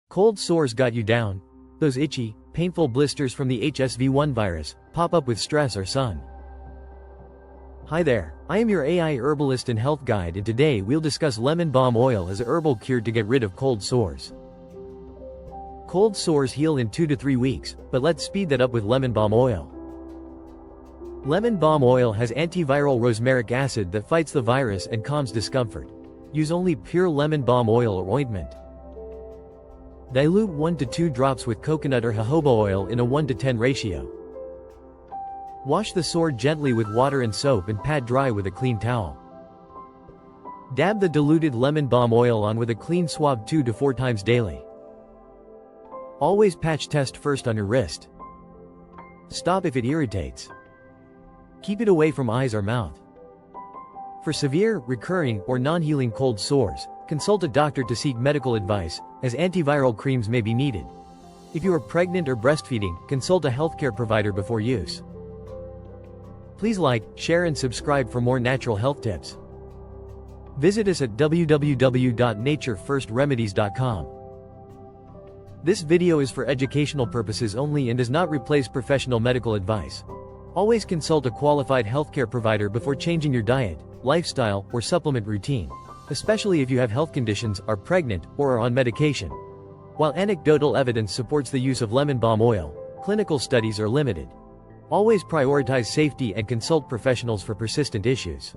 Cold sores got you down? Those itchy, painful blisters from the HSV-1 virus pop up with stress or sun. Hi there, I am your AI herbalist and health guide, and today we'll discuss lemon balm oil as a herbal cure to get rid of cold sores. Cold sores heal in 2 to 3 weeks, but let's speed that up with lemon balm oil. Lemon balm oil has antiviral rosmaric acid that fights the virus and calms discomfort. Use only pure lemon balm oil or ointment. Dilute 1 to 2 drops with coconut or jojoba oil in a 1:10 ratio. Wash the sore gently with water and soap and pat dry with a clean towel. Dab the diluted lemon balm oil on with a clean swab 2 to 4 times daily. Always patch test first on your wrist. Stop if it irritates. Keep it away from eyes or mouth. For severe, recurring, or non-healing cold sores, consult a doctor to seek medical advice, as antiviral creams may be needed. If you are pregnant or breastfeeding, consult a healthcare provider before use. Please like, share and subscribe for more natural health tips. Visit us at www.naturefirstremedies.com. This video is for educational purposes only and does not replace professional medical advice. Always consult a qualified healthcare provider before changing your diet, lifestyle, or supplement routine, especially if you have health conditions, are pregnant, or are on medication. While anecdotal evidence supports the use of lemon balm oil, clinical studies are limited. Always prioritize safety and consult professionals for persistent issues.